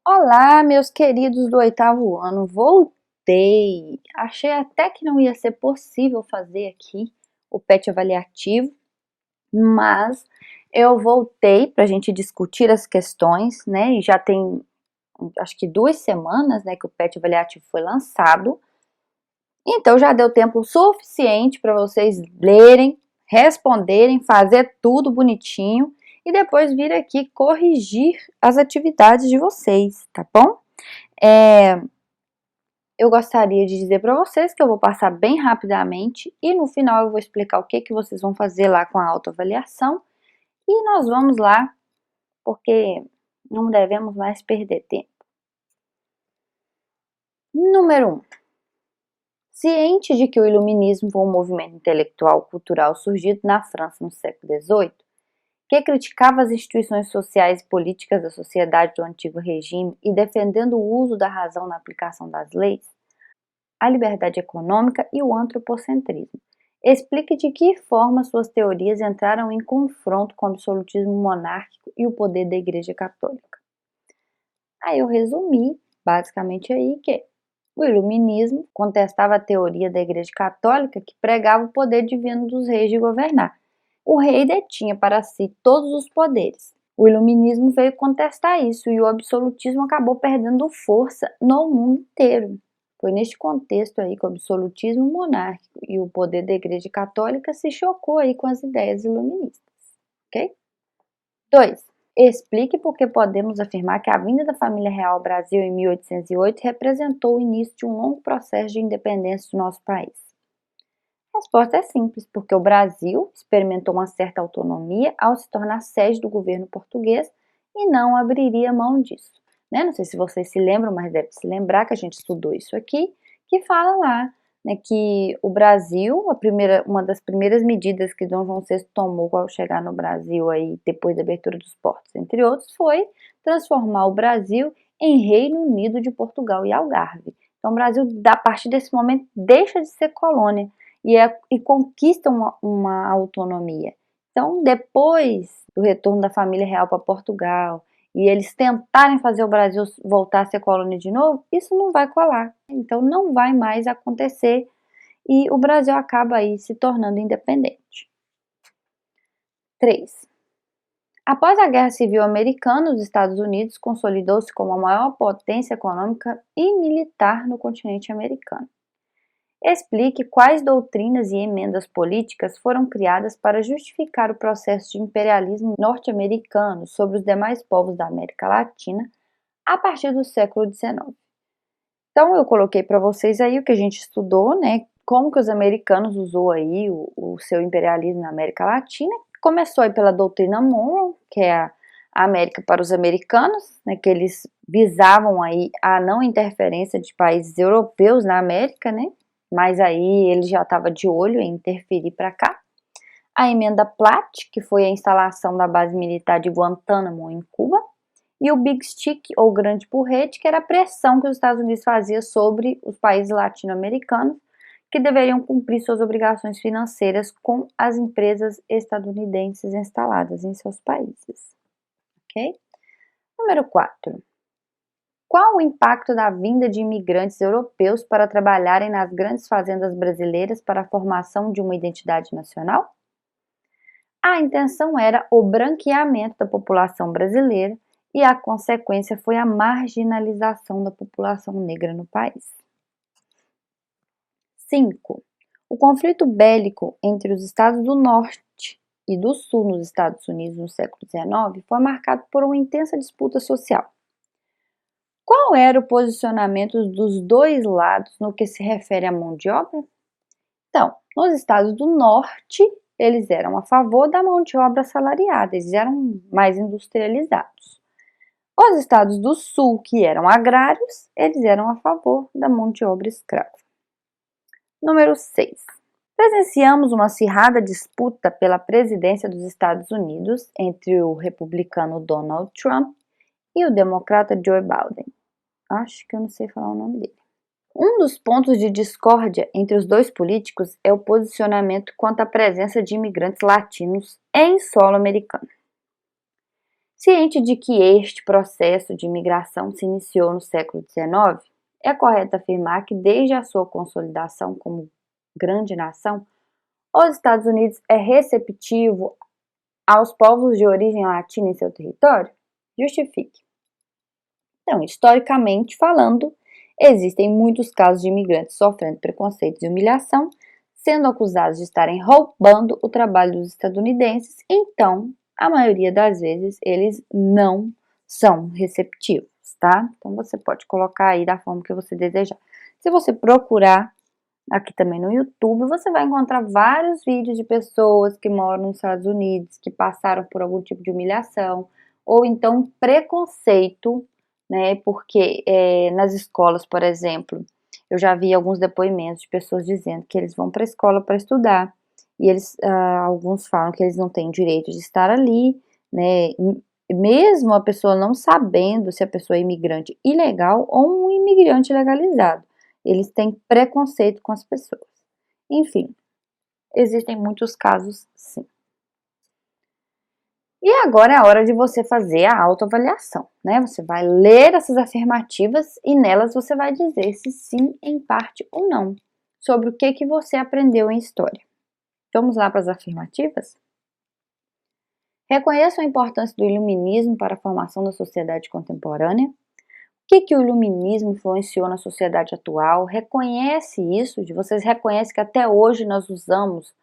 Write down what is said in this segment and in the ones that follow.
Olá, meus queridos do oitavo ano, voltei! Achei até que não ia ser possível fazer aqui o PET avaliativo, mas eu voltei para a gente discutir as questões, né? E já tem acho que 2 semanas, né, que o PET avaliativo foi lançado, então já deu tempo suficiente para vocês lerem, responderem, fazer tudo bonitinho e depois vir aqui corrigir as atividades de vocês, tá bom? Eu gostaria de dizer para vocês que eu vou passar bem rapidamente e no final eu vou explicar o que vocês vão fazer lá com a autoavaliação e nós vamos lá, porque não devemos mais perder tempo. Número 1. Ciente de que o iluminismo foi um movimento intelectual cultural surgido na França no século XVIII, que criticava as instituições sociais e políticas da sociedade do antigo regime e defendendo o uso da razão na aplicação das leis, a liberdade econômica e o antropocentrismo. Explique de que forma suas teorias entraram em confronto com o absolutismo monárquico e o poder da Igreja Católica. Aí eu resumi, basicamente aí, que o iluminismo contestava a teoria da Igreja Católica que pregava o poder divino dos reis de governar. O rei detinha para si todos os poderes. O iluminismo veio contestar isso e o absolutismo acabou perdendo força no mundo inteiro. Foi neste contexto aí que o absolutismo monárquico e o poder da Igreja Católica se chocou aí com as ideias iluministas, ok? 2. Explique por que podemos afirmar que a vinda da família real ao Brasil em 1808 representou o início de um longo processo de independência do nosso país. A resposta é simples, porque o Brasil experimentou uma certa autonomia ao se tornar sede do governo português e não abriria mão disso. Né? Não sei se vocês se lembram, mas deve se lembrar que a gente estudou isso aqui, que fala lá, né, que o Brasil, uma das primeiras medidas que Dom João VI tomou ao chegar no Brasil aí, depois da abertura dos portos, entre outros, foi transformar o Brasil em Reino Unido de Portugal e Algarve. Então o Brasil, a partir desse momento, deixa de ser colônia e conquista uma autonomia. Então, depois do retorno da família real para Portugal e eles tentarem fazer o Brasil voltar a ser colônia de novo, isso não vai colar. Então, não vai mais acontecer e o Brasil acaba aí se tornando independente. 3. Após a Guerra Civil Americana, os Estados Unidos consolidou-se como a maior potência econômica e militar no continente americano. Explique quais doutrinas e emendas políticas foram criadas para justificar o processo de imperialismo norte-americano sobre os demais povos da América Latina a partir do século XIX. Então, eu coloquei para vocês aí o que a gente estudou, né? Como que os americanos usou aí o seu imperialismo na América Latina. Começou aí pela doutrina Monroe, que é a América para os americanos, né? Que eles visavam aí a não interferência de países europeus na América, né? Mas aí ele já estava de olho em interferir para cá. A emenda Platt, que foi a instalação da base militar de Guantánamo em Cuba, e o Big Stick, ou Grande Porrete, que era a pressão que os Estados Unidos fazia sobre os países latino-americanos, que deveriam cumprir suas obrigações financeiras com as empresas estadunidenses instaladas em seus países. Ok? Número 4. Qual o impacto da vinda de imigrantes europeus para trabalharem nas grandes fazendas brasileiras para a formação de uma identidade nacional? A intenção era o branqueamento da população brasileira e a consequência foi a marginalização da população negra no país. 5. O conflito bélico entre os estados do Norte e do Sul nos Estados Unidos no século XIX foi marcado por uma intensa disputa social. Qual era o posicionamento dos dois lados no que se refere à mão de obra? Então, nos estados do Norte, eles eram a favor da mão de obra assalariada, eles eram mais industrializados. Os estados do Sul, que eram agrários, eles eram a favor da mão de obra escrava. Número 6. Presenciamos uma acirrada disputa pela presidência dos Estados Unidos entre o republicano Donald Trump e o democrata Joe Biden. Acho que eu não sei falar o nome dele. Um dos pontos de discórdia entre os dois políticos é o posicionamento quanto à presença de imigrantes latinos em solo americano. Ciente de que este processo de imigração se iniciou no século XIX, é correto afirmar que desde a sua consolidação como grande nação, os Estados Unidos é receptivo aos povos de origem latina em seu território? Justifique. Então, historicamente falando, existem muitos casos de imigrantes sofrendo preconceitos e humilhação, sendo acusados de estarem roubando o trabalho dos estadunidenses, então, a maioria das vezes, eles não são receptivos, tá? Então, você pode colocar aí da forma que você desejar. Se você procurar aqui também no YouTube, você vai encontrar vários vídeos de pessoas que moram nos Estados Unidos, que passaram por algum tipo de humilhação, ou então preconceito, né? Porque nas escolas, por exemplo, eu já vi alguns depoimentos de pessoas dizendo que eles vão para a escola para estudar, e eles, alguns falam que eles não têm direito de estar ali, né? Mesmo a pessoa não sabendo se a pessoa é imigrante ilegal ou um imigrante legalizado. Eles têm preconceito com as pessoas. Enfim, existem muitos casos, sim. E agora é a hora de você fazer a autoavaliação, né? Você vai ler essas afirmativas e nelas você vai dizer se sim, em parte ou não, sobre o que você aprendeu em história. Vamos lá para as afirmativas? Reconheço a importância do iluminismo para a formação da sociedade contemporânea. O que o iluminismo influenciou na sociedade atual? Reconhece isso? Vocês reconhecem que até hoje nós usamos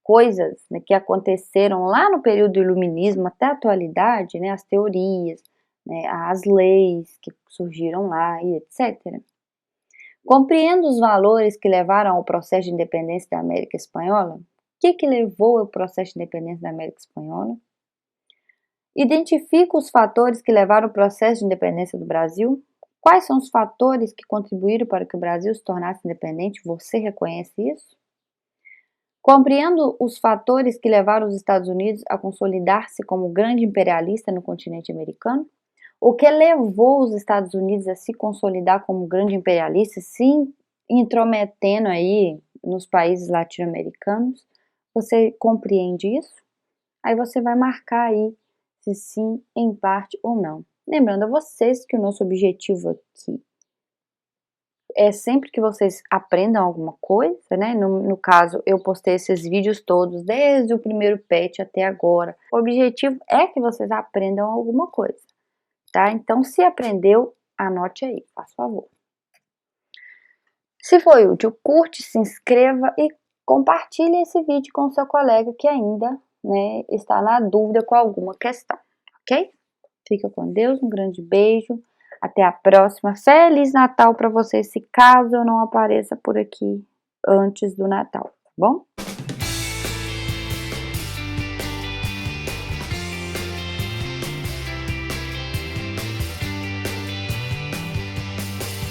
coisas, né, que aconteceram lá no período do iluminismo até a atualidade, né, as teorias, né, as leis que surgiram lá e etc. Compreendo os valores que levaram ao processo de independência da América Espanhola? O que levou ao processo de independência da América Espanhola? Identifico os fatores que levaram ao processo de independência do Brasil? Quais são os fatores que contribuíram para que o Brasil se tornasse independente? Você reconhece isso? Compreendo os fatores que levaram os Estados Unidos a consolidar-se como grande imperialista no continente americano? O que levou os Estados Unidos a se consolidar como grande imperialista, se intrometendo aí nos países latino-americanos? Você compreende isso? Aí você vai marcar aí se sim, em parte ou não. Lembrando a vocês que o nosso objetivo aqui é sempre que vocês aprendam alguma coisa, né? No caso, eu postei esses vídeos todos, desde o primeiro patch até agora. O objetivo é que vocês aprendam alguma coisa, tá? Então, se aprendeu, anote aí, faz favor. Se foi útil, curte, se inscreva e compartilhe esse vídeo com seu colega que ainda, né, está na dúvida com alguma questão, ok? Fica com Deus, um grande beijo, até a próxima. Feliz Natal para vocês, se caso eu não apareça por aqui antes do Natal, tá bom?